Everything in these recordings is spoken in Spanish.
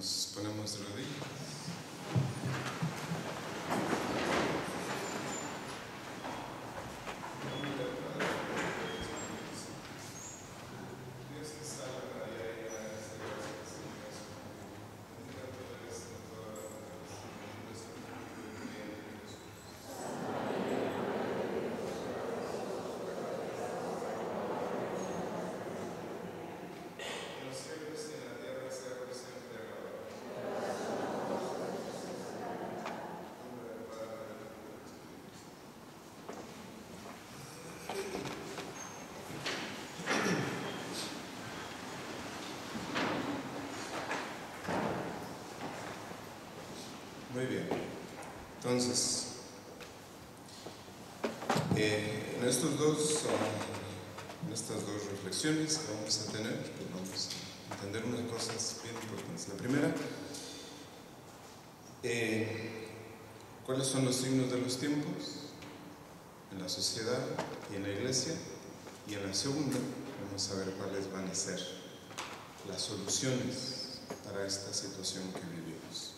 Nos ponemos de rodillas. Muy bien, entonces, en estas dos reflexiones que vamos a tener, pues vamos a entender unas cosas bien importantes. La primera, ¿cuáles son los signos de los tiempos en la sociedad y en la iglesia? Y en la segunda, vamos a ver cuáles van a ser las soluciones para esta situación que vivimos.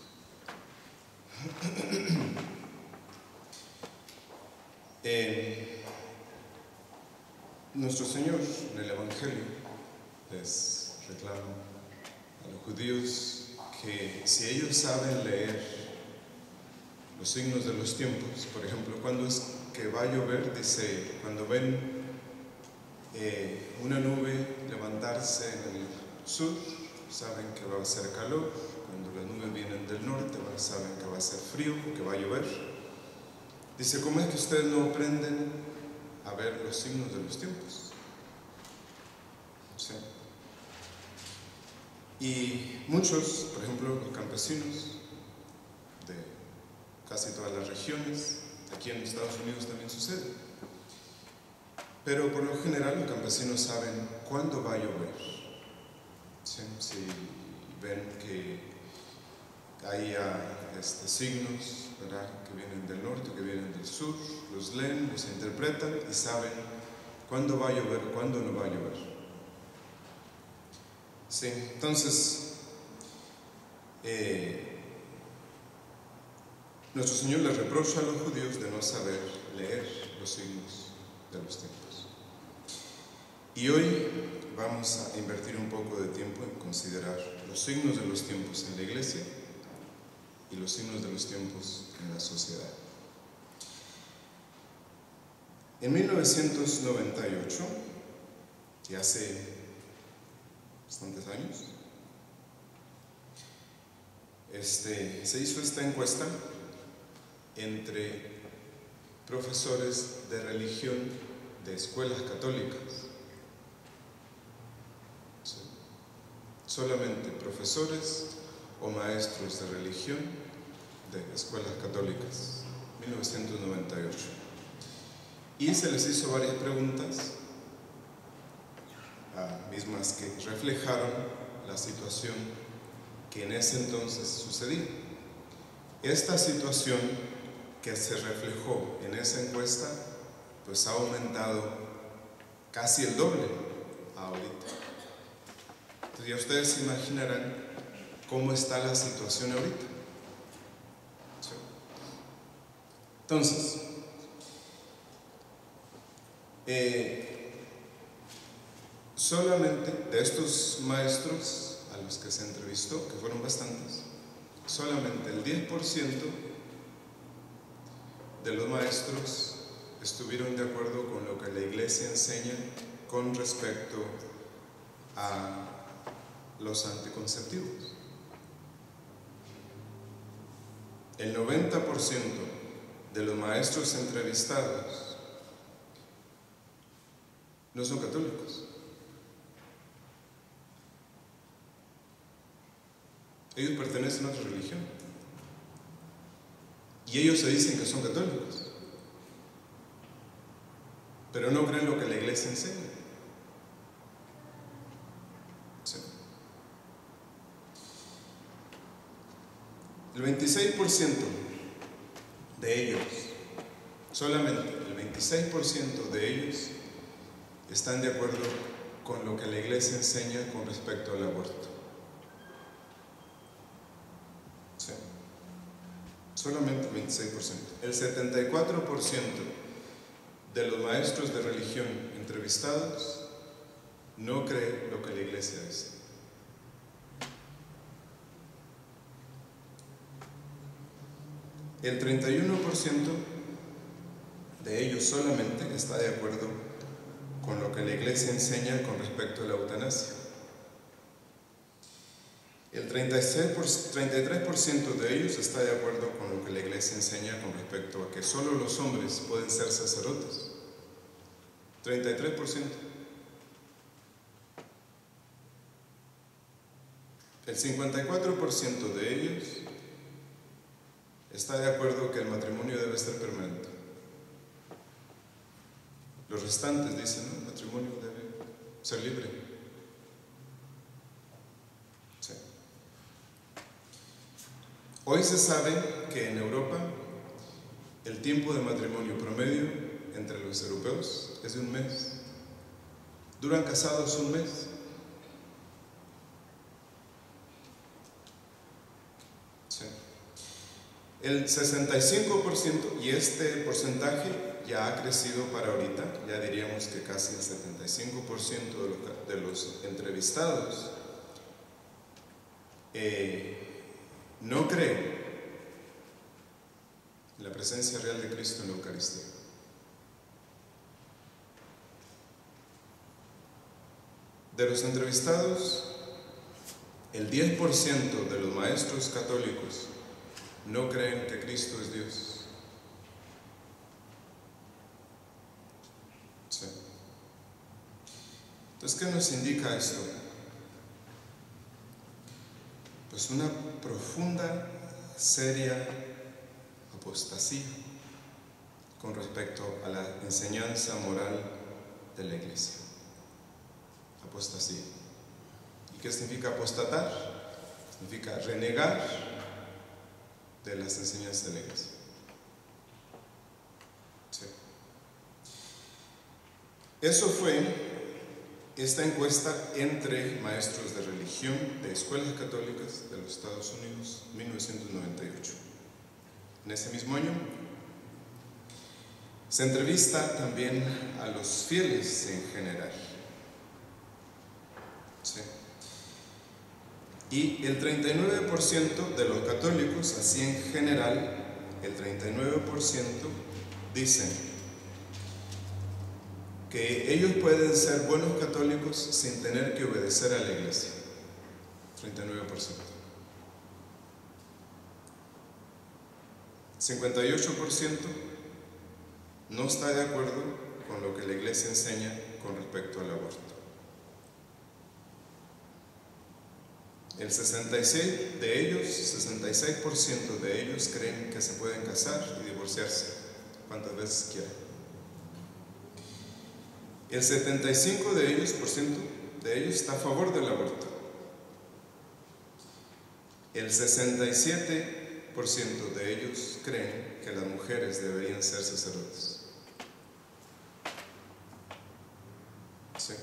Nuestro Señor en el Evangelio les reclama a los judíos que si ellos saben leer los signos de los tiempos, por ejemplo, cuando es que va a llover, dice, cuando ven una nube levantarse en el sur, saben que va a hacer calor. Cuando las nubes vienen del norte, saben que va a ser frío, que va a llover. Dice, ¿cómo es que ustedes no aprenden a ver los signos de los tiempos? ¿Sí? Y muchos, por ejemplo, los campesinos de casi todas las regiones, aquí en Estados Unidos también sucede, pero por lo general los campesinos saben cuándo va a llover. ¿Sí? Si ven que hay signos, ¿verdad?, que vienen del norte, que vienen del sur, los leen, los interpretan y saben cuándo va a llover, cuándo no va a llover. Sí, entonces, nuestro Señor les reprocha a los judíos de no saber leer los signos de los tiempos. Y hoy vamos a invertir un poco de tiempo en considerar los signos de los tiempos en la iglesia y los signos de los tiempos en la sociedad. En 1998, y hace bastantes años, se hizo esta encuesta entre profesores de religión de escuelas católicas. ¿Sí? Solamente profesores o maestros de religión de escuelas católicas, 1998. Y se les hizo varias preguntas, mismas que reflejaron la situación que en ese entonces sucedía. Esta situación que se reflejó en esa encuesta, pues ha aumentado casi el doble ahorita. Entonces ya ustedes se imaginarán cómo está la situación ahorita. ¿Sí? Entonces, solamente de estos maestros a los que se entrevistó, que fueron bastantes, solamente el 10% de los maestros estuvieron de acuerdo con lo que la iglesia enseña con respecto a los anticonceptivos. El 90% de los maestros entrevistados no son católicos. Ellos pertenecen a otra religión. Y ellos se dicen que son católicos, pero no creen lo que la iglesia enseña. Sí. El 26% de ellos, solamente el 26% de ellos están de acuerdo con lo que la iglesia enseña con respecto al aborto. Sí. Solamente 26%. El 74% de los maestros de religión entrevistados no cree lo que la iglesia dice. El 31% de ellos solamente está de acuerdo con lo que la iglesia enseña con respecto a la eutanasia. El 33% de ellos está de acuerdo con lo que la iglesia enseña con respecto a que solo los hombres pueden ser sacerdotes. 33%. El 54% de ellos está de acuerdo que el matrimonio debe ser permanente. Los restantes dicen, no, el matrimonio debe ser libre. Sí. Hoy se sabe que en Europa el tiempo de matrimonio promedio entre los europeos es de 1 mes. Duran casados 1 mes. Sí. El 65%, y este porcentaje ya ha crecido para ahorita, ya diríamos que casi el 75% de los entrevistados no cree en la presencia real de Cristo en la Eucaristía. De los entrevistados, el 10% de los maestros católicos no creen que Cristo es Dios. Sí. Entonces, ¿qué nos indica esto? Pues una profunda, seria apostasía con respecto a la enseñanza moral de la Iglesia. Apostasía. ¿Y qué significa apostatar? Significa renegar de las enseñanzas de la Iglesia. Sí. Eso fue esta encuesta entre maestros de religión de escuelas católicas de los Estados Unidos, 1998. En ese mismo año se entrevista también a los fieles en general. Sí. Y el 39% de los católicos, así en general, el 39% dicen que ellos pueden ser buenos católicos sin tener que obedecer a la iglesia. 39%. 58% no está de acuerdo con lo que la iglesia enseña con respecto al aborto. El 66% de ellos creen que se pueden casar y divorciarse cuantas veces quieran. El 75% de ellos está a favor del aborto. El 67% de ellos creen que las mujeres deberían ser sacerdotes. Sí.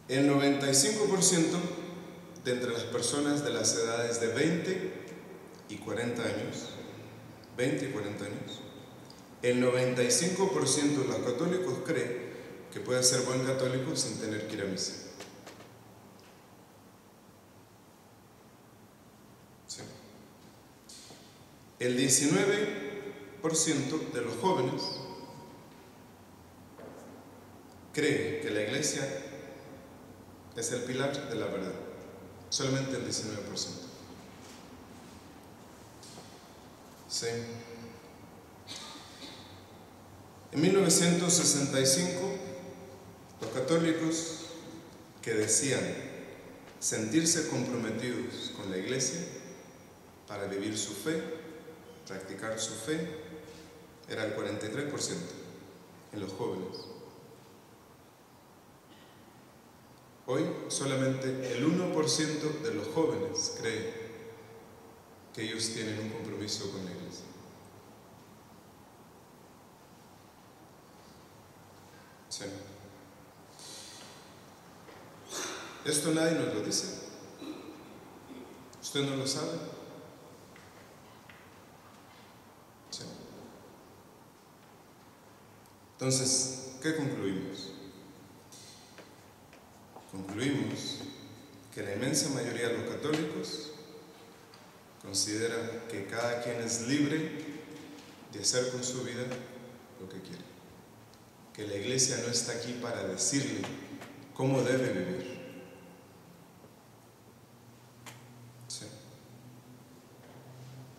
El 95% de entre las personas de las edades de 20 y 40 años, el 95% de los católicos cree que puede ser buen católico sin tener que ir a misa. Sí. El 19% de los jóvenes cree que la iglesia es el pilar de la verdad. Solamente el 19%. Sí. En 1965, los católicos que decían sentirse comprometidos con la iglesia para vivir su fe, practicar su fe, era el 43% en los jóvenes. Hoy solamente el 1% de los jóvenes cree que ellos tienen un compromiso con la iglesia. Sí. Esto nadie nos lo dice. ¿Usted no lo sabe? Sí. Entonces, ¿qué concluimos? Concluimos que la inmensa mayoría de los católicos considera que cada quien es libre de hacer con su vida lo que quiere. Que la Iglesia no está aquí para decirle cómo debe vivir. Sí.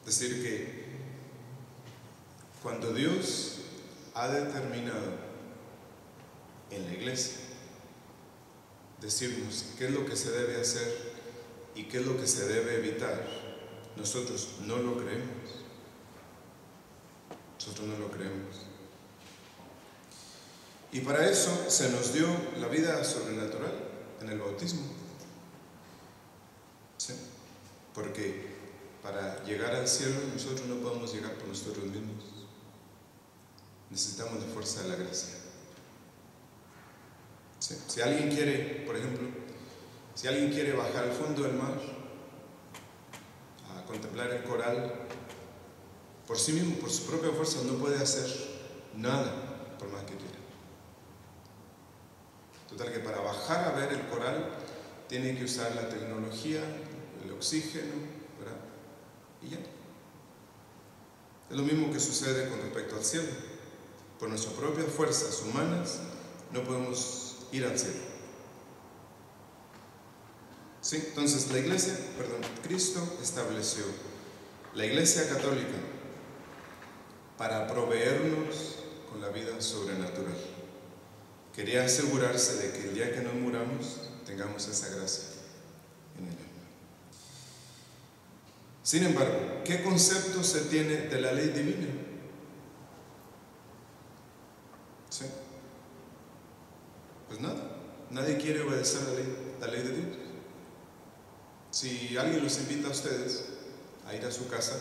Es decir, que cuando Dios ha determinado en la Iglesia decirnos qué es lo que se debe hacer y qué es lo que se debe evitar, nosotros no lo creemos. Nosotros no lo creemos. Y para eso se nos dio la vida sobrenatural en el bautismo. ¿Sí? Porque para llegar al cielo nosotros no podemos llegar por nosotros mismos. Necesitamos la fuerza de la gracia. ¿Sí? Si alguien quiere, por ejemplo, si alguien quiere bajar al fondo del mar a contemplar el coral, por sí mismo, por su propia fuerza, no puede hacer nada por más que quiera. Total que para bajar a ver el coral tiene que usar la tecnología, el oxígeno, ¿verdad? Y ya. Es lo mismo que sucede con respecto al cielo. Por nuestras propias fuerzas humanas no podemos ir al cielo. ¿Sí? Entonces Cristo estableció la Iglesia Católica para proveernos con la vida sobrenatural. Quería asegurarse de que el día que nos muramos tengamos esa gracia en el alma. Sin embargo, ¿qué concepto se tiene de la ley divina? ¿Sí? Pues nada, nadie quiere obedecer la ley de Dios. Si alguien los invita a ustedes a ir a su casa,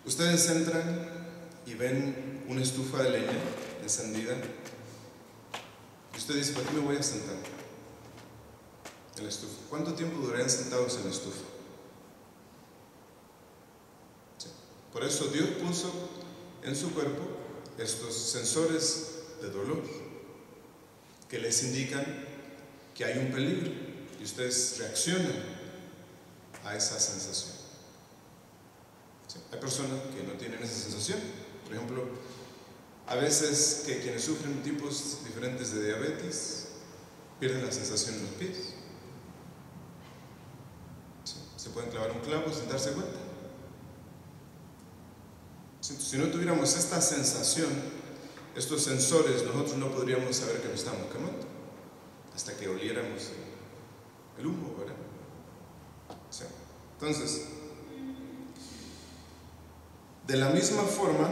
ustedes entran y ven una estufa de leña encendida y usted dice: ¿por qué me voy a sentar en la estufa? ¿Cuánto tiempo durarían sentados en la estufa? Sí. Por eso Dios puso en su cuerpo estos sensores de dolor que les indican que hay un peligro y ustedes reaccionan a esa sensación. Sí. Hay personas que no tienen esa sensación. Por ejemplo, a veces que quienes sufren tipos diferentes de diabetes pierden la sensación en los pies. Sí. Se pueden clavar un clavo sin darse cuenta. Sí. Si no tuviéramos esta sensación, estos sensores, nosotros no podríamos saber que nos estamos quemando hasta que oliéramos el humo, ¿verdad? Sí. Entonces, de la misma forma,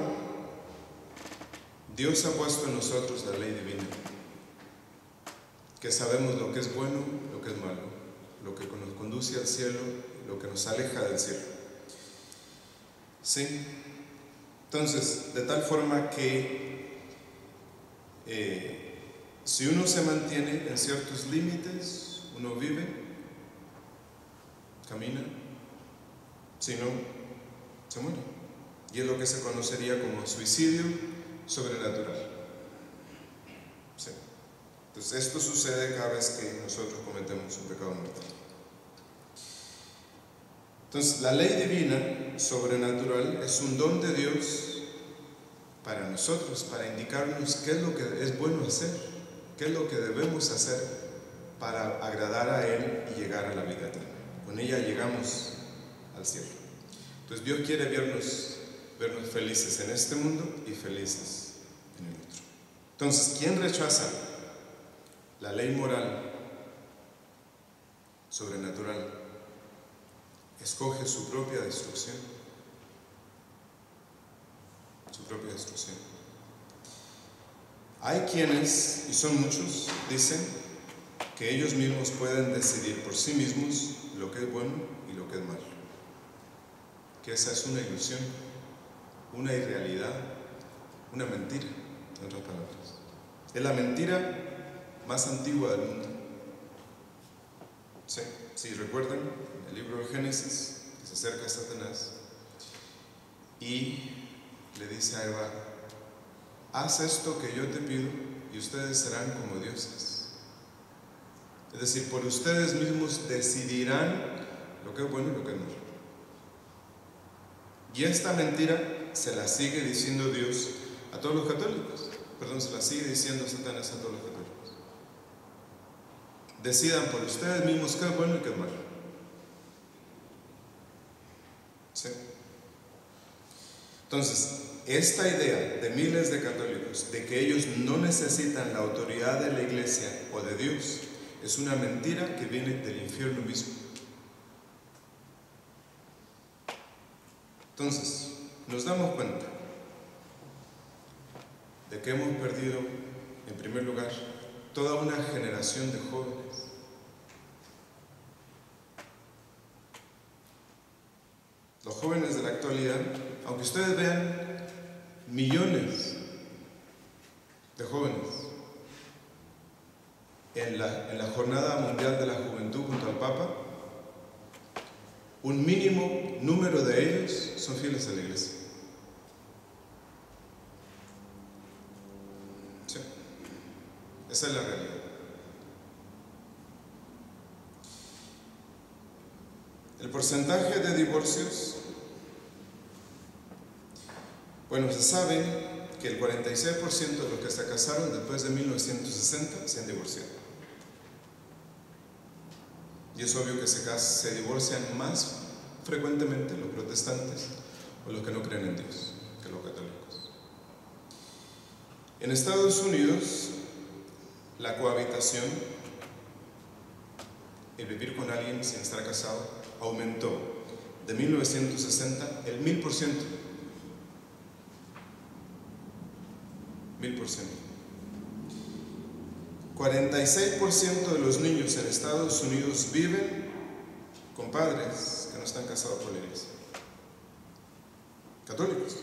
Dios ha puesto en nosotros la ley divina, que sabemos lo que es bueno, lo que es malo, lo que nos conduce al cielo, lo que nos aleja del cielo. ¿Sí? Entonces, de tal forma que si uno se mantiene en ciertos límites, uno vive, camina, si no, se muere. Y es lo que se conocería como suicidio sobrenatural. Sí. Entonces esto sucede cada vez que nosotros cometemos un pecado mortal. Entonces la ley divina sobrenatural es un don de Dios para nosotros, para indicarnos qué es lo que es bueno hacer, qué es lo que debemos hacer para agradar a Él y llegar a la vida eterna. Con ella llegamos al cielo. Entonces Dios quiere vernos felices en este mundo y felices en el otro. Entonces, ¿quién rechaza la ley moral sobrenatural? Escoge su propia destrucción. Su propia destrucción. Hay quienes, y son muchos, dicen que ellos mismos pueden decidir por sí mismos lo que es bueno y lo que es malo. Que esa es una ilusión, una irrealidad, una mentira, en otras palabras. Es la mentira más antigua del mundo. Sí, si recuerdan el libro de Génesis, que se acerca a Satanás y le dice a Eva: haz esto que yo te pido y ustedes serán como dioses. Es decir, por ustedes mismos decidirán lo que es bueno y lo que es malo. Y esta mentira se la sigue diciendo Dios a todos los católicos. Perdón, se la sigue diciendo Satanás a todos los católicos. Decidan por ustedes mismos qué es bueno y qué es malo. ¿Sí? Entonces, esta idea de miles de católicos de que ellos no necesitan la autoridad de la Iglesia o de Dios es una mentira que viene del infierno mismo. Entonces, nos damos cuenta de que hemos perdido, en primer lugar, toda una generación de jóvenes. Los jóvenes de la actualidad, aunque ustedes vean millones de jóvenes en la Jornada Mundial de la Juventud junto al Papa, un mínimo número de ellos son fieles a la Iglesia. Sí, esa es la realidad. El porcentaje de divorcios, bueno, se sabe que el 46% de los que se casaron después de 1960 se han divorciado. Y es obvio que se divorcian más frecuentemente los protestantes o los que no creen en Dios que los católicos. En Estados Unidos, la cohabitación, el vivir con alguien sin estar casado, aumentó de 1960 el 1000%. 1000%. 46% de los niños en Estados Unidos viven con padres que no están casados por la Iglesia. Católicos.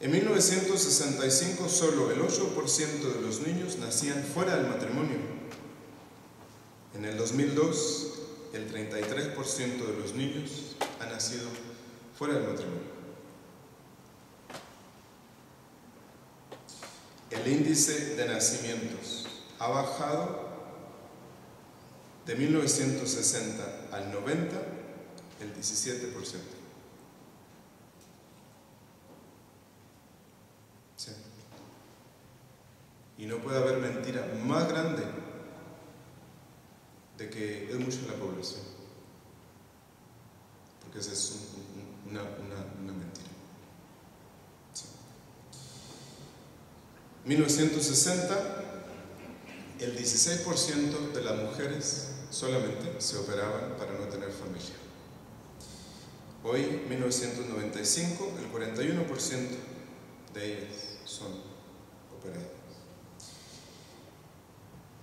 En 1965 solo el 8% de los niños nacían fuera del matrimonio. En el 2002 el 33% de los niños han nacido fuera del matrimonio. El índice de nacimientos ha bajado de 1960 al 90 el 17%. Sí. Y no puede haber mentira más grande de que es mucho la población, porque esa es una mentira. Sí. 1960, el 16% de las mujeres solamente se operaban para no tener familia. Hoy, 1995, el 41% de ellas son operadas.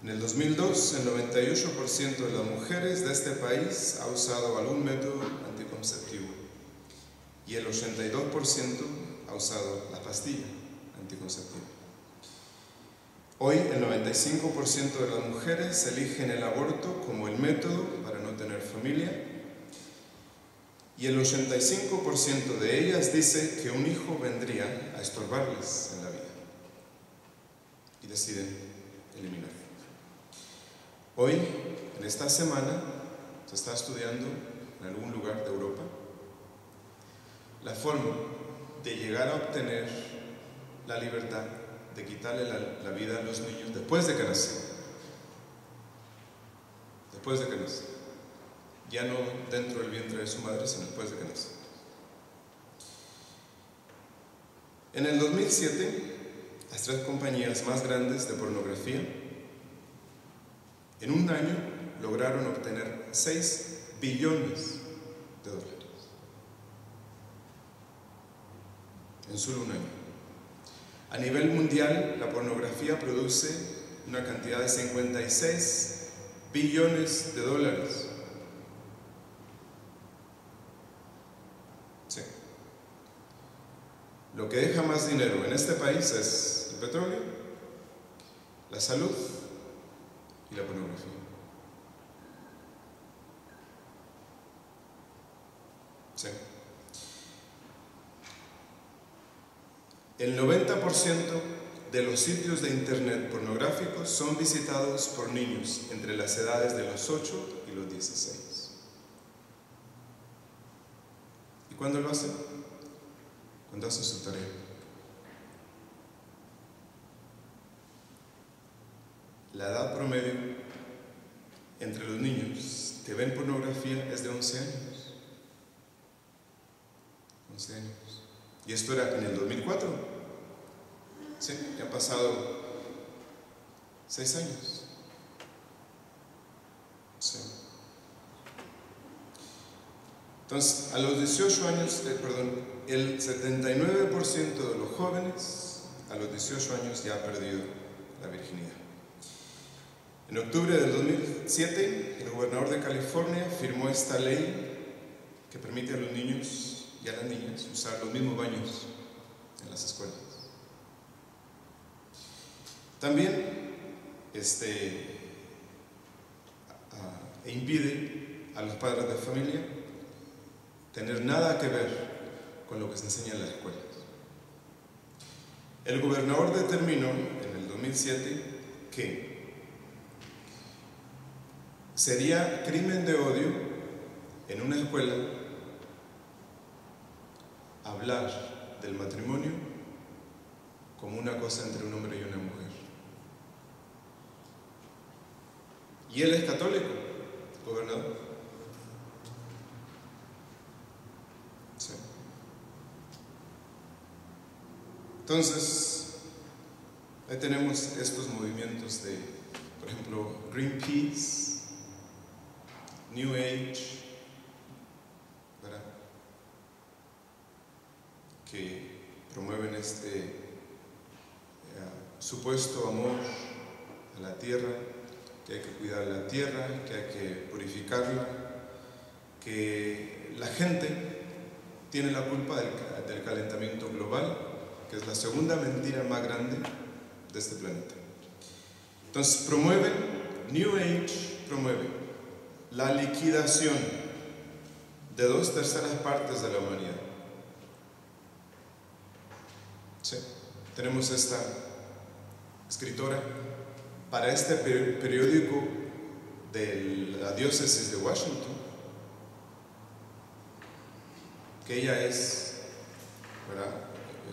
En el 2002, el 98% de las mujeres de este país ha usado algún método anticonceptivo y el 82% ha usado la pastilla anticonceptiva. Hoy, el 95% de las mujeres eligen el aborto como el método para no tener familia y el 85% de ellas dice que un hijo vendría a estorbarles en la vida y deciden eliminarlo. Hoy, en esta semana, se está estudiando en algún lugar de Europa la forma de llegar a obtener la libertad de quitarle la vida a los niños después de que nacen. Después de que nacen. Ya no dentro del vientre de su madre, sino después de que nacen. En el 2007, las 3 compañías más grandes de pornografía en un año lograron obtener $6 billones. En solo un año. A nivel mundial, la pornografía produce una cantidad de $56 billones. Sí. Lo que deja más dinero en este país es el petróleo, la salud y la pornografía. Sí. El 90% de los sitios de internet pornográficos son visitados por niños entre las edades de los 8 y los 16. ¿Y cuándo lo hacen? Cuando hacen su tarea. La edad promedio entre los niños que ven pornografía es de 11 años. 11 años. Y esto era en el 2004. Sí, ya han pasado 6 años. Sí. Entonces, a los 18 años, el 79% de los jóvenes a los 18 años ya ha perdido la virginidad. En octubre del 2007, el gobernador de California firmó esta ley que permite a los niños y a las niñas usar los mismos baños en las escuelas. También impide a los padres de familia tener nada que ver con lo que se enseña en las escuelas. El gobernador determinó en el 2007 que sería crimen de odio en una escuela hablar del matrimonio como una cosa entre un hombre y una mujer. Y él es católico, gobernador. Sí. Entonces, ahí tenemos estos movimientos de, por ejemplo, Greenpeace, New Age, ¿verdad?, que promueven este supuesto amor a la tierra, que hay que cuidar la tierra, que hay que purificarla, que la gente tiene la culpa del calentamiento global, que es la segunda mentira más grande de este planeta. Entonces promueven, New Age promueve la liquidación de 2/3 partes de la humanidad. Sí. Tenemos esta escritora para este periódico de la diócesis de Washington, que ella es, ¿verdad?,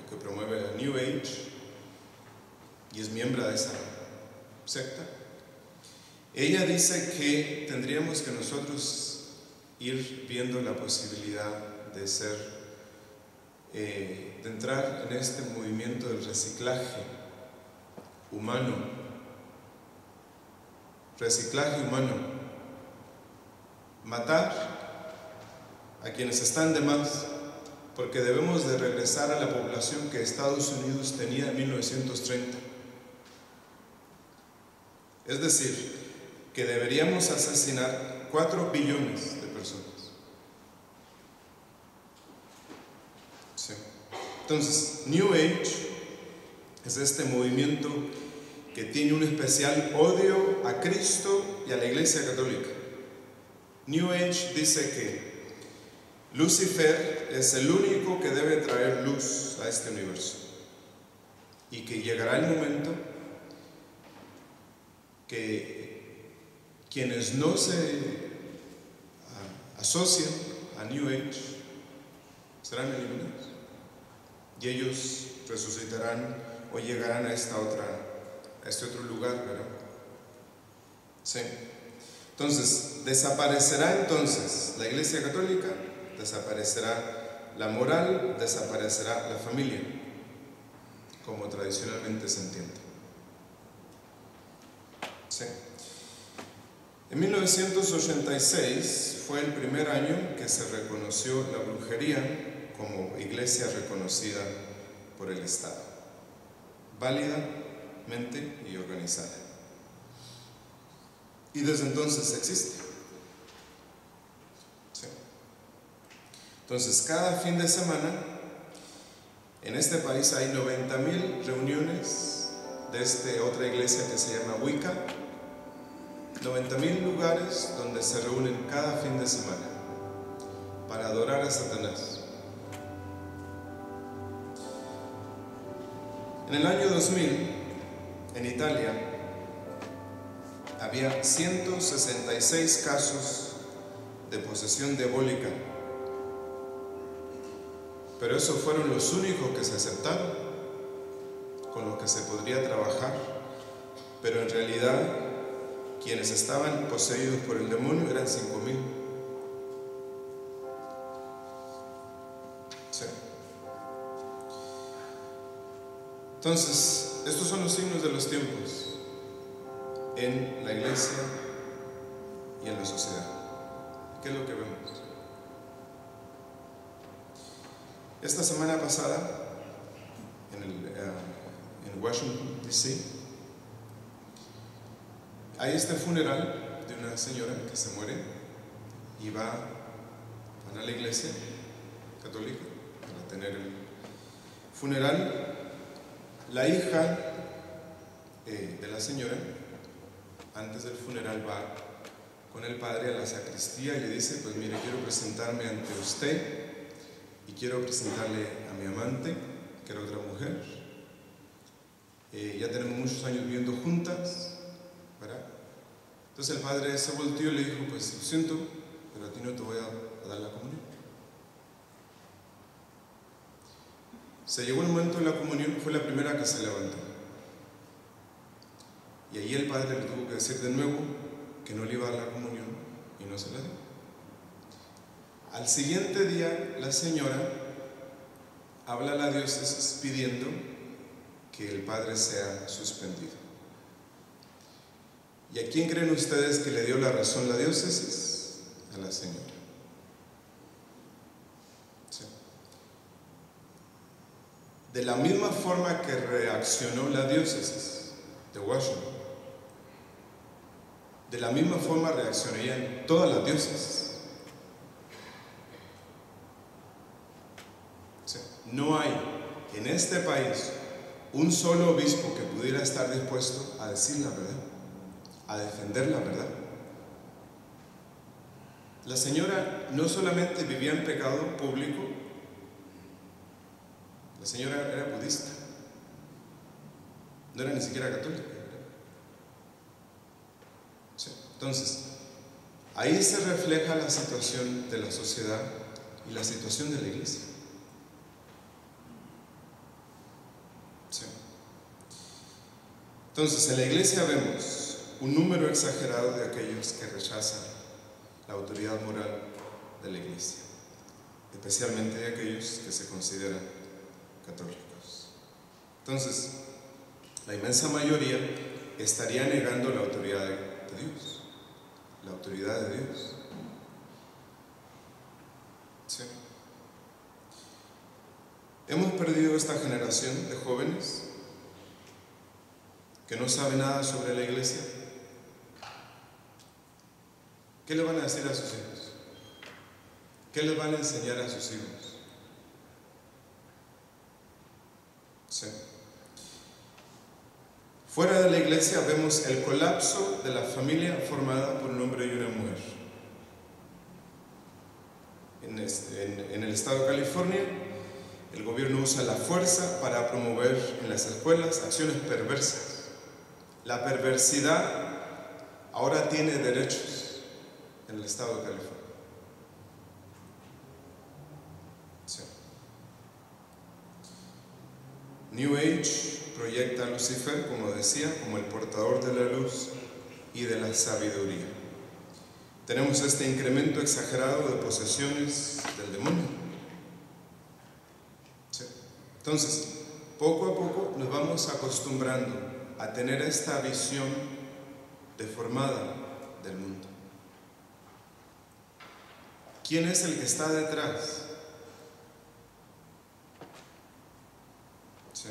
que promueve la New Age y es miembro de esa secta. Ella dice que tendríamos que nosotros ir viendo la posibilidad de de entrar en este movimiento del reciclaje humano. Reciclaje humano. Matar a quienes están de más, porque debemos de regresar a la población que Estados Unidos tenía en 1930. Es decir, que deberíamos asesinar 4 billones de personas. Sí. Entonces, New Age es este movimiento que tiene un especial odio a Cristo y a la Iglesia Católica. New Age dice que Lucifer es el único que debe traer luz a este universo y que llegará el momento que quienes no se asocian a New Age serán eliminados y ellos resucitarán o llegarán a este otro lugar, ¿verdad? Sí. Entonces, desaparecerá entonces la Iglesia Católica, desaparecerá la moral, desaparecerá la familia, como tradicionalmente se entiende. Sí. En 1986 fue el primer año que se reconoció la brujería como iglesia reconocida por el Estado, válidamente y organizada. Y desde entonces existe. Sí. Entonces, cada fin de semana en este país hay 90,000 reuniones de esta otra iglesia que se llama Wicca, 90,000 lugares donde se reúnen cada fin de semana para adorar a Satanás. En el año 2000, en Italia, había 166 casos de posesión diabólica, pero esos fueron los únicos que se aceptaron, con los que se podría trabajar, pero en realidad quienes estaban poseídos por el demonio eran 5,000. Sí. Entonces, estos son los signos de los tiempos en la iglesia y en la sociedad. ¿Qué es lo que vemos? Esta semana pasada, en Washington, D.C., hay este funeral de una señora que se muere y van a la iglesia católica para tener el funeral. La hija de la señora, antes del funeral, va con el padre a la sacristía y le dice: pues mire, quiero presentarme ante usted y quiero presentarle a mi amante, que era otra mujer. Ya tenemos muchos años viviendo juntas, ¿verdad? Entonces el padre se volteó y le dijo: pues lo siento, pero a ti no te voy a dar la comunión. Se llegó el momento de la comunión, fue la primera que se levantó. Y ahí el padre le tuvo que decir de nuevo que no le iba a dar la comunión y no se la dio. Al siguiente día, la señora habla a la diócesis pidiendo que el padre sea suspendido. ¿Y a quién creen ustedes que le dio la razón la diócesis? A la señora. Sí. De la misma forma que reaccionó la diócesis de Washington, de la misma forma reaccionarían todas las diócesis. Sí. No hay en este país un solo obispo que pudiera estar dispuesto a decir la verdad, a defender la verdad. La señora no solamente vivía en pecado público, la señora era budista, no era ni siquiera católica. Sí. Entonces, ahí se refleja la situación de la sociedad y la situación de la iglesia. Sí. Entonces, en la iglesia vemos un número exagerado de aquellos que rechazan la autoridad moral de la iglesia, especialmente de aquellos que se consideran católicos. Entonces, la inmensa mayoría estaría negando la autoridad de Dios, la autoridad de Dios. Sí. Hemos perdido esta generación de jóvenes que no saben nada sobre la iglesia. ¿Qué le van a decir a sus hijos? ¿Qué les van a enseñar a sus hijos? Sí. Fuera de la iglesia vemos el colapso de la familia formada por un hombre y una mujer. En el estado de California, el gobierno usa la fuerza para promover en las escuelas acciones perversas. La perversidad ahora tiene derechos en el estado de California. Sí. New Age proyecta a Lucifer, como decía, como el portador de la luz y de la sabiduría. Tenemos este incremento exagerado de posesiones del demonio. Sí. Entonces, poco a poco nos vamos acostumbrando a tener esta visión deformada del mundo. ¿Quién es el que está detrás? Sí.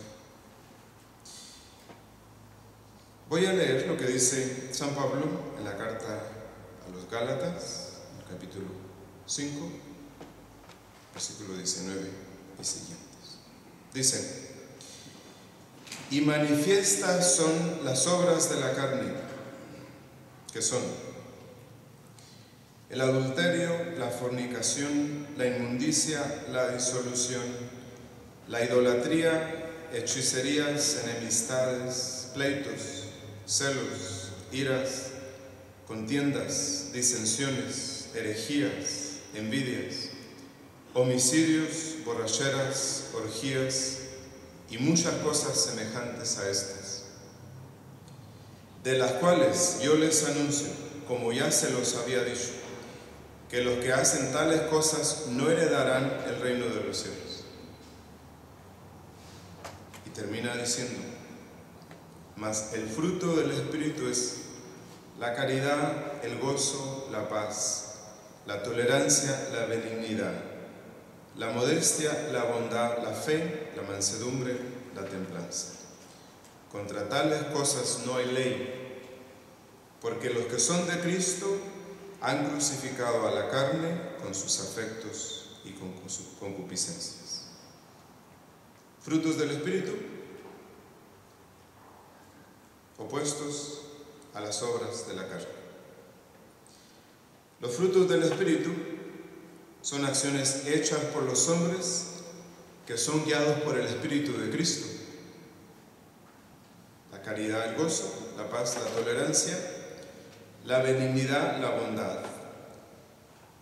Voy a leer lo que dice San Pablo en la carta a los Gálatas, en el capítulo 5, versículo 19 y siguientes. Dice: y manifiestas son las obras de la carne, que son el adulterio, la fornicación, la inmundicia, la disolución, la idolatría, hechicerías, enemistades, pleitos, celos, iras, contiendas, disensiones, herejías, envidias, homicidios, borracheras, orgías y muchas cosas semejantes a estas, de las cuales yo les anuncio, como ya se los había dicho, que los que hacen tales cosas no heredarán el reino de los cielos. Y termina diciendo, mas el fruto del Espíritu es la caridad, el gozo, la paz, la tolerancia, la benignidad, la modestia, la bondad, la fe, la mansedumbre, la templanza. Contra tales cosas no hay ley, porque los que son de Cristo han crucificado a la carne con sus afectos y con sus concupiscencias. Frutos del Espíritu, opuestos a las obras de la carne. Los frutos del Espíritu son acciones hechas por los hombres que son guiados por el Espíritu de Cristo. La caridad, el gozo, la paz, la tolerancia, la benignidad, la bondad,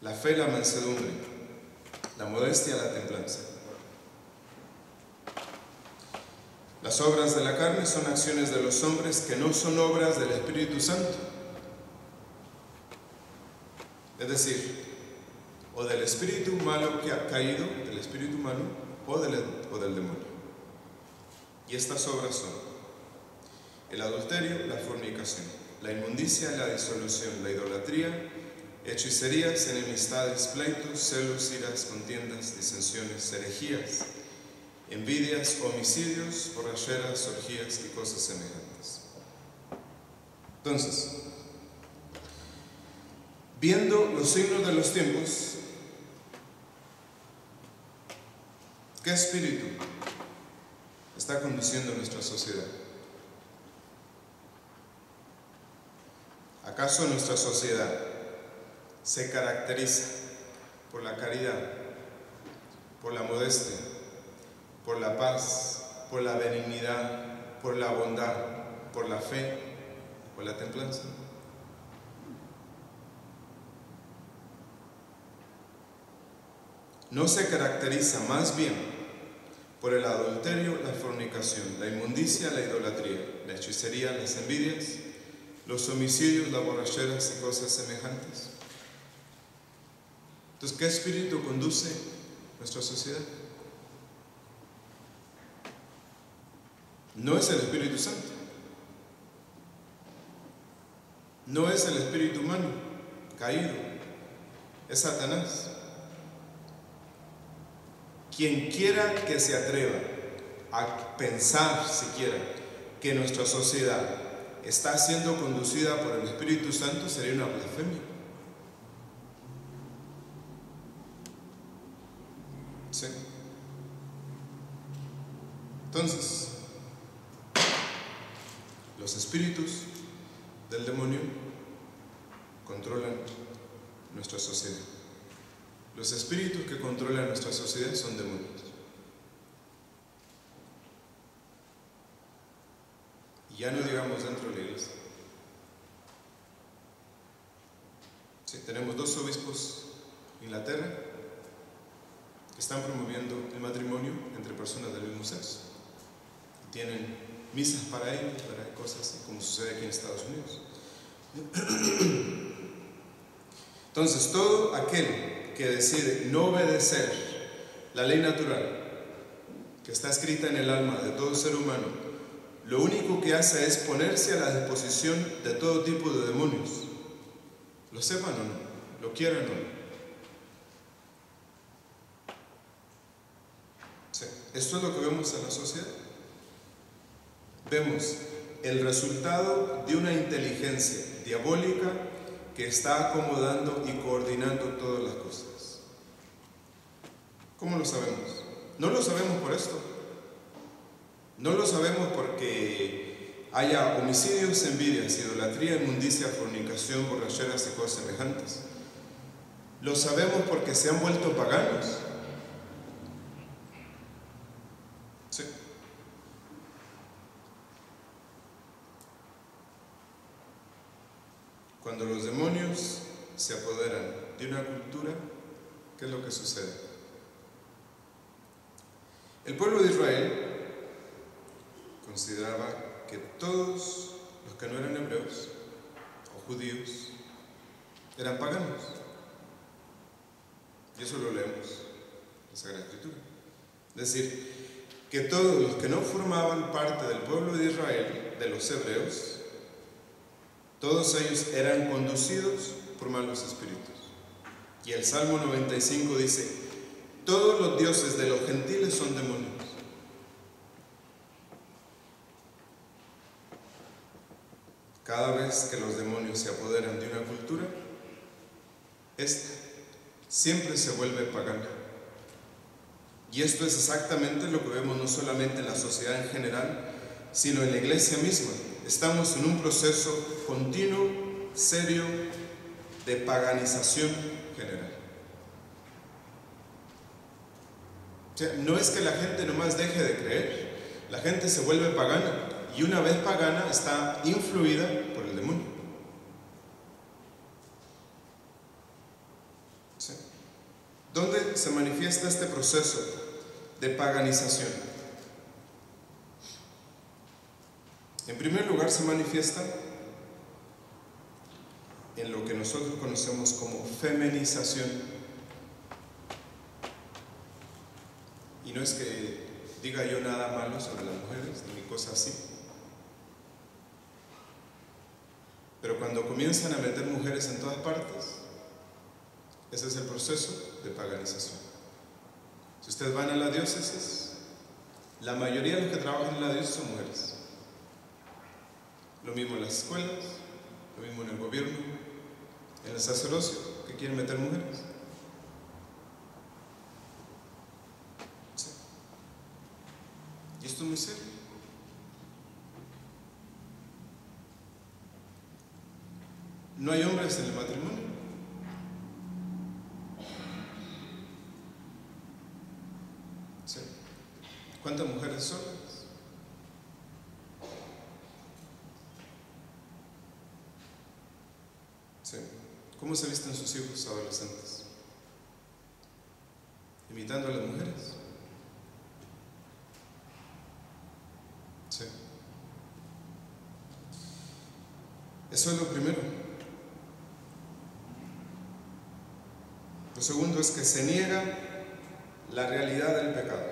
la fe, la mansedumbre, la modestia, la templanza. Las obras de la carne son acciones de los hombres que no son obras del Espíritu Santo. Es decir, o del espíritu malo que ha caído, del espíritu malo, o del demonio. Y estas obras son el adulterio, la fornicación, la inmundicia, la disolución, la idolatría, hechicerías, enemistades, pleitos, celos, iras, contiendas, disensiones, herejías, envidias, homicidios, borracheras, orgías y cosas semejantes. Entonces, viendo los signos de los tiempos, ¿qué espíritu está conduciendo nuestra sociedad? ¿Acaso nuestra sociedad se caracteriza por la caridad, por la modestia, por la paz, por la benignidad, por la bondad, por la fe, por la templanza? ¿No se caracteriza más bien por el adulterio, la fornicación, la inmundicia, la idolatría, la hechicería, las envidias, los homicidios, las borracheras y cosas semejantes? Entonces, ¿qué espíritu conduce nuestra sociedad? No es el Espíritu Santo, no es el espíritu humano caído, es Satanás. Quien quiera que se atreva a pensar siquiera que nuestra sociedad está siendo conducida por el Espíritu Santo sería una blasfemia. ¿Sí? Entonces, los espíritus del demonio controlan nuestra sociedad. Los espíritus que controlan nuestra sociedad son demonios. Y ya no digamos dentro de la iglesia. Sí, tenemos 2 obispos en Inglaterra que están promoviendo el matrimonio entre personas del mismo sexo. Tienen misas para ellos, para cosas así, como sucede aquí en Estados Unidos. Entonces, todo aquel que decide no obedecer la ley natural que está escrita en el alma de todo ser humano, lo único que hace es ponerse a la disposición de todo tipo de demonios, lo sepan o no, lo quieran o no. Sí, esto es lo que vemos en la sociedad. Vemos el resultado de una inteligencia diabólica que está acomodando y coordinando todas las cosas. ¿Cómo lo sabemos? No lo sabemos por esto. No lo sabemos porque haya homicidios, envidias, idolatría, inmundicia, fornicación, borracheras y cosas semejantes. Lo sabemos porque se han vuelto paganos. Sí. Cuando los demonios se apoderan de una cultura, ¿qué es lo que sucede? El pueblo de Israel consideraba que todos los que no eran hebreos o judíos eran paganos. Y eso lo leemos en la Sagrada Escritura. Es decir, que todos los que no formaban parte del pueblo de Israel, de los hebreos, todos ellos eran conducidos por malos espíritus. Y el Salmo 95 dice: todos los dioses de los gentiles son demonios. Cada vez que los demonios se apoderan de una cultura, esta siempre se vuelve pagana. Y esto es exactamente lo que vemos no solamente en la sociedad en general, sino en la iglesia misma. Estamos en un proceso continuo, serio, de paganización general. O sea, no es que la gente nomás deje de creer, la gente se vuelve pagana, y una vez pagana está influida por el demonio. ¿Sí? ¿Dónde se manifiesta este proceso de paganización? En primer lugar, se manifiesta en lo que nosotros conocemos como feminización. Y no es que diga yo nada malo sobre las mujeres, ni cosas así. Pero cuando comienzan a meter mujeres en todas partes, ese es el proceso de paganización. Si ustedes van a la diócesis, la mayoría de los que trabajan en la diócesis son mujeres. Lo mismo en las escuelas, lo mismo en el gobierno, en el sacerdocio, que quieren meter mujeres. Sí. Y esto es muy serio. No hay hombres en el matrimonio. Sí. ¿Cuántas mujeres solas? Sí. ¿Cómo se visten sus hijos adolescentes? ¿Imitando a las mujeres? Sí. Eso es lo primero. Lo segundo es que se niega la realidad del pecado.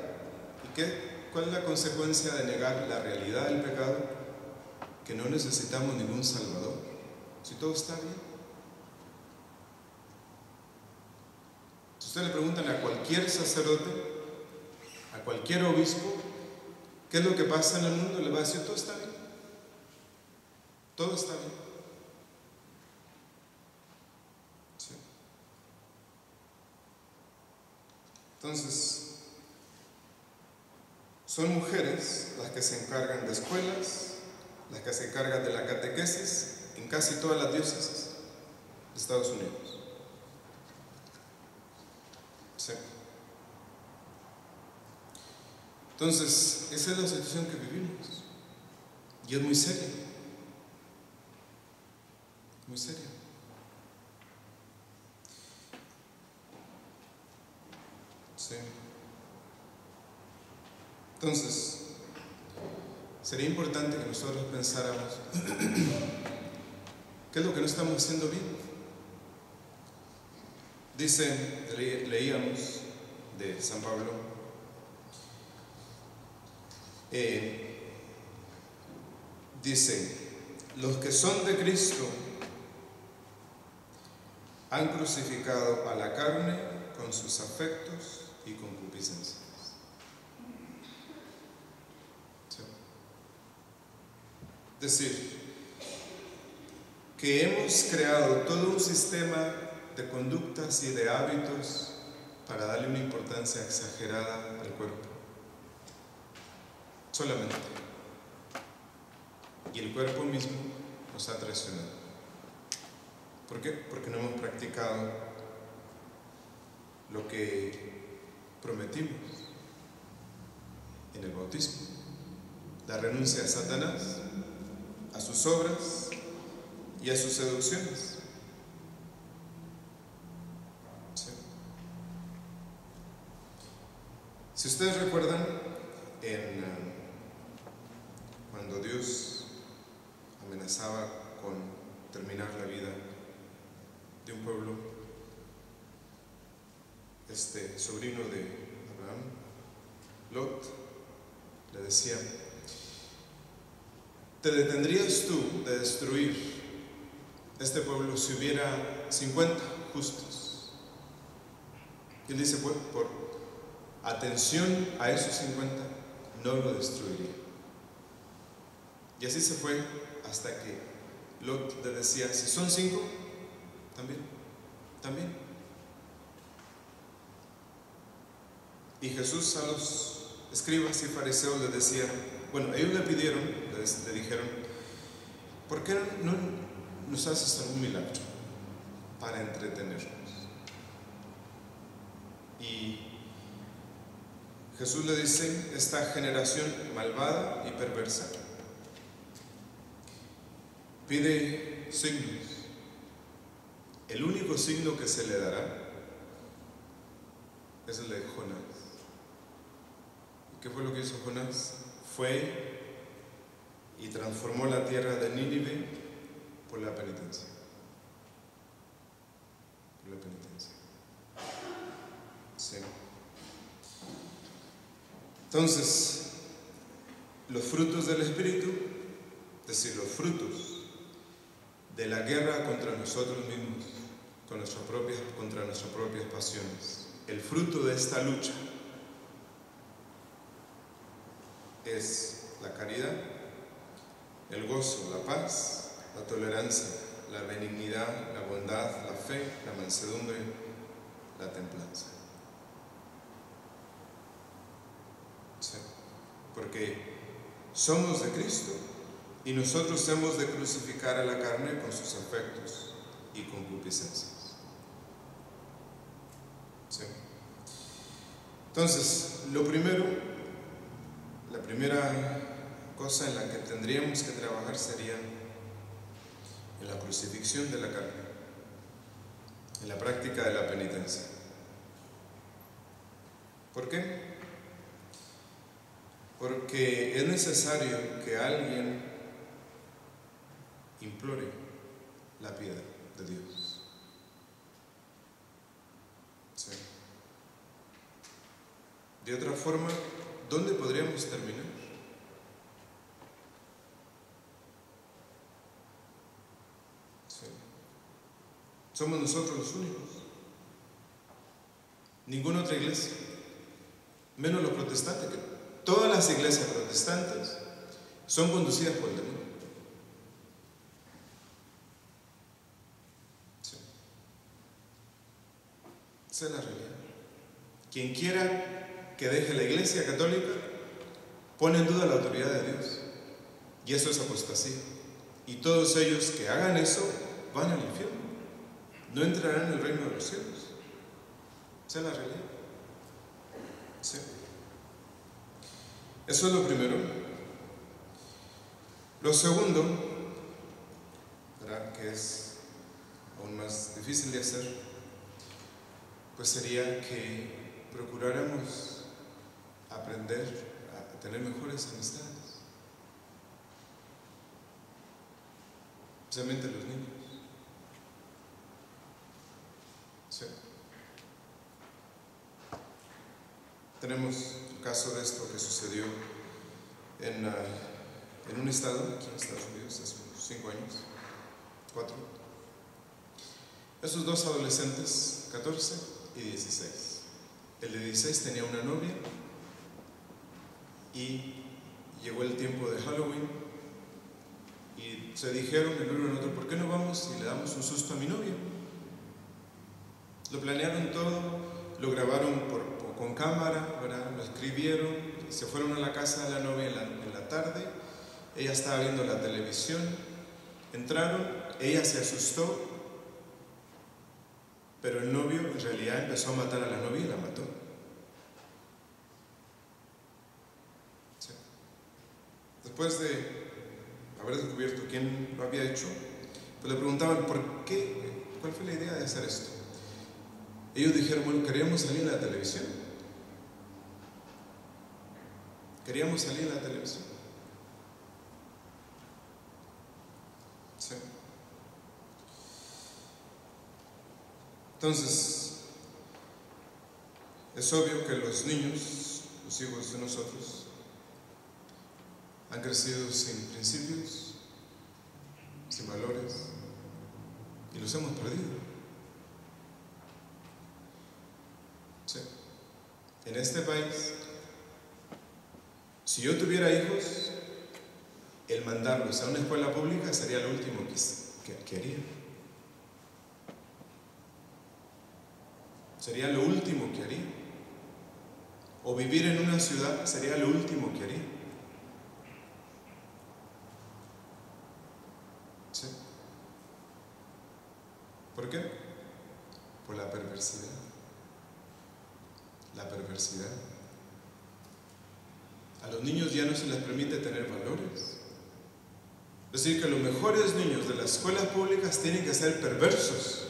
¿Y cuál es la consecuencia de negar la realidad del pecado? Que no necesitamos ningún salvador. Si todo está bien. Si ustedes le preguntan a cualquier sacerdote, a cualquier obispo, ¿qué es lo que pasa en el mundo? Le va a decir: todo está bien. Todo está bien. Sí. Entonces, son mujeres las que se encargan de escuelas, las que se encargan de la catequesis en casi todas las diócesis de Estados Unidos. Sí. Entonces, esa es la situación que vivimos. Y es muy seria. Muy seria. Sí. Entonces, sería importante que nosotros pensáramos ¿qué es lo que no estamos haciendo bien? Dice, leíamos de San Pablo, dice: los que son de Cristo han crucificado a la carne con sus afectos y concupiscencias. ¿Sí? Es decir, que hemos creado todo un sistema de conductas y de hábitos para darle una importancia exagerada al cuerpo. Solamente. y el cuerpo mismo nos ha traicionado. ¿Por qué? Porque no hemos practicado lo que prometimos en el bautismo: la renuncia a Satanás, a sus obras y a sus seducciones. ¿Sí? Si ustedes recuerdan, cuando Dios amenazaba con terminar la vida de un pueblo, sobrino de Abraham, Lot, le decía: ¿te detendrías tú de destruir este pueblo si hubiera 50 justos? Y él dice: pues, por atención a esos 50 no lo destruiría. Y así se fue hasta que Lot le decía: si son 5, también. Y Jesús a los escribas y fariseos les decía, bueno, ellos le pidieron, le dijeron: ¿por qué no nos haces algún milagro para entretenernos? Y Jesús le dice: esta generación malvada y perversa pide signos. El único signo que se le dará es el de Jonás. ¿Y qué fue lo que hizo Jonás? Fue y transformó la tierra de Nínive por la penitencia. Por la penitencia. Sí. Entonces, los frutos del Espíritu, es decir, los frutos de la guerra contra nosotros mismos, contra nuestras propias pasiones. El fruto de esta lucha es la caridad, el gozo, la paz, la tolerancia, la benignidad, la bondad, la fe, la mansedumbre, la templanza. Sí. Porque somos de Cristo y nosotros hemos de crucificar a la carne con sus afectos y concupiscencias. Sí. Entonces, la primera cosa en la que tendríamos que trabajar sería en la crucifixión de la carne, en la práctica de la penitencia. ¿Por qué? Porque es necesario que alguien implore la piedad de Dios. Sí. De otra forma, ¿dónde podríamos terminar? Sí. Somos nosotros los únicos. Ninguna otra iglesia, menos los protestantes, que todas las iglesias protestantes son conducidas por el demonio. Sí. Esa es la realidad. Quien quiera que deje la iglesia católica pone en duda la autoridad de Dios. Y eso es apostasía. Y todos ellos que hagan eso van al infierno. No entrarán en el reino de los cielos. Esa es la realidad. Sí. Eso es lo primero. Lo segundo, ¿verdad?, que es aún más difícil de hacer, pues sería que procuráramos aprender a tener mejores amistades, especialmente los niños. Sí. Tenemos el caso de esto que sucedió en un estado aquí en Estados Unidos hace unos 5 años, 4. Esos dos adolescentes, 14 y 16. El de 16 tenía una novia y llegó el tiempo de Halloween y se dijeron el uno al otro: ¿por qué no vamos y le damos un susto a mi novia? Lo planearon todo, lo grabaron con cámara, ¿verdad?, lo escribieron, se fueron a la casa de la novia en la tarde, ella estaba viendo la televisión, entraron, ella se asustó, pero el novio en realidad empezó a matar a la novia y la mató. Sí. Después de haber descubierto quién lo había hecho, pues le preguntaban por qué, cuál fue la idea de hacer esto. Ellos dijeron, bueno, queríamos salir en la televisión. Queríamos salir en la televisión. Sí. Entonces, es obvio que los niños, los hijos de nosotros, han crecido sin principios, sin valores, y los hemos perdido. Sí. En este país, si yo tuviera hijos, el mandarlos a una escuela pública sería lo último que haría. Sería lo último que haría. O vivir en una ciudad sería lo último que haría. ¿Sí? ¿Por qué? Por la perversidad. La perversidad. A los niños ya no se les permite tener valores. Es decir, que los mejores niños de las escuelas públicas tienen que ser perversos.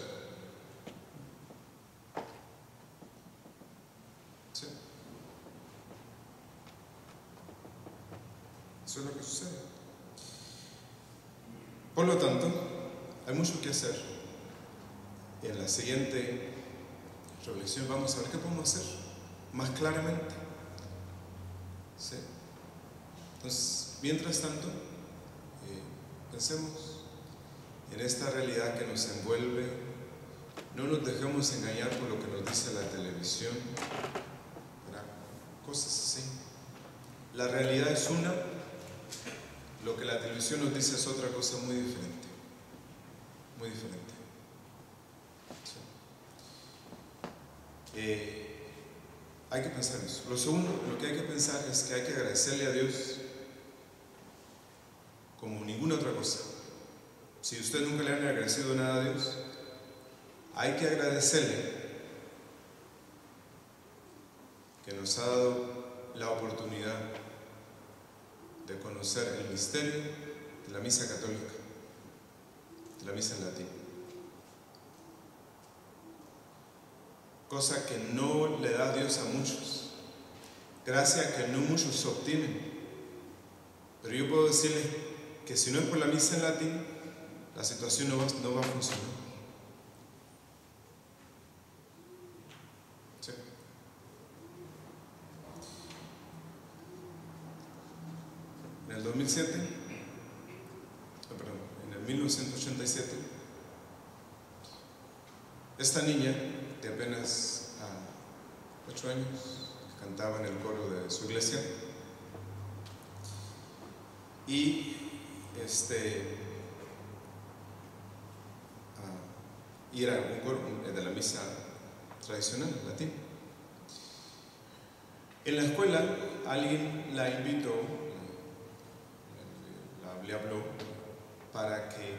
¿Sí? Eso es lo que sucede. Por lo tanto, hay mucho que hacer. Y en la siguiente reflexión vamos a ver qué podemos hacer más claramente. ¿Sí? Entonces, mientras tanto, pensemos en esta realidad que nos envuelve. No nos dejemos engañar por lo que nos dice la televisión, ¿verdad? Cosas así. La realidad es una, lo que la televisión nos dice es otra cosa muy diferente. Muy diferente. Sí. Hay que pensar eso. Lo segundo, lo que hay que pensar es que hay que agradecerle a Dios como ninguna otra cosa. Si usted nunca le han agradecido nada a Dios, hay que agradecerle que nos ha dado la oportunidad de conocer el misterio de la misa católica, de la misa en latín. Cosa que no le da Dios a muchos, gracia que no muchos obtienen. Pero yo puedo decirles que si no es por la misa en latín, la situación no va a funcionar. ¿Sí? En el 2007, en el 1987, esta niña de apenas 8 años, que cantaba en el coro de su iglesia, y era un coro de la misa tradicional, latín. En la escuela alguien la invitó, le habló para que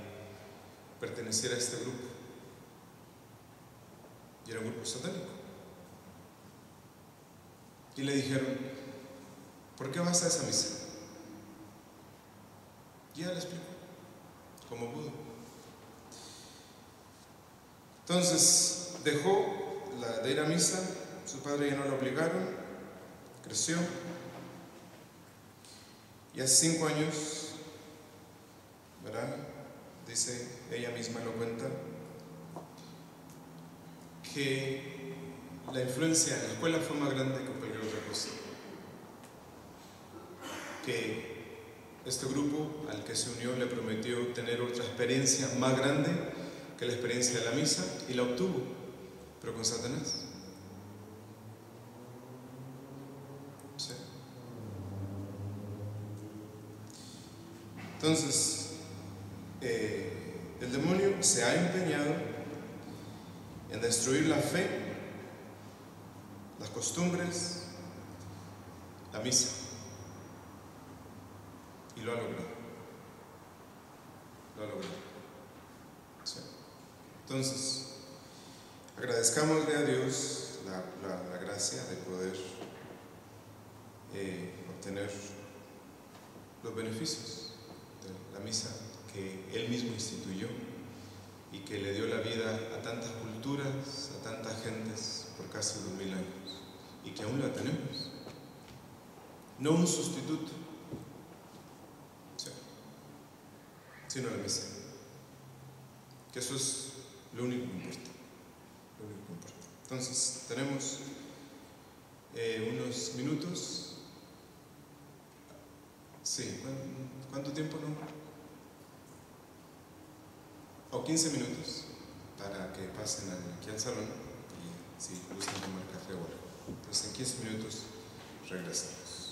perteneciera a este grupo. Y era un grupo satánico. Y le dijeron, ¿por qué vas a esa misa? Y ella le explicó, como pudo. Entonces dejó de ir a misa, su padre ya no la obligaron, creció. Y hace 5 años, ¿verdad? Dice, ella misma lo cuenta, que la influencia en la escuela fue más grande que cualquier otra cosa. Que este grupo al que se unió le prometió tener otra experiencia más grande que la experiencia de la misa, y la obtuvo, pero con Satanás. ¿Sí? Entonces, el demonio se ha empeñado en destruir la fe, las costumbres, la misa, y lo ha logrado. lo logró. ¿Sí? Entonces, agradezcámosle a Dios la gracia de poder obtener los beneficios de la misa que Él mismo instituyó y que le dio la vida a tantas culturas, a tantas gentes por casi 2000 años, y que aún la tenemos. No un sustituto, sino la misa. Que eso es lo único que importa. Lo único que importa. Entonces, tenemos unos minutos. Sí, ¿cuánto tiempo no? O 15 minutos para que pasen aquí al salón y si gustan tomar café o algo. Entonces, en 15 minutos regresamos.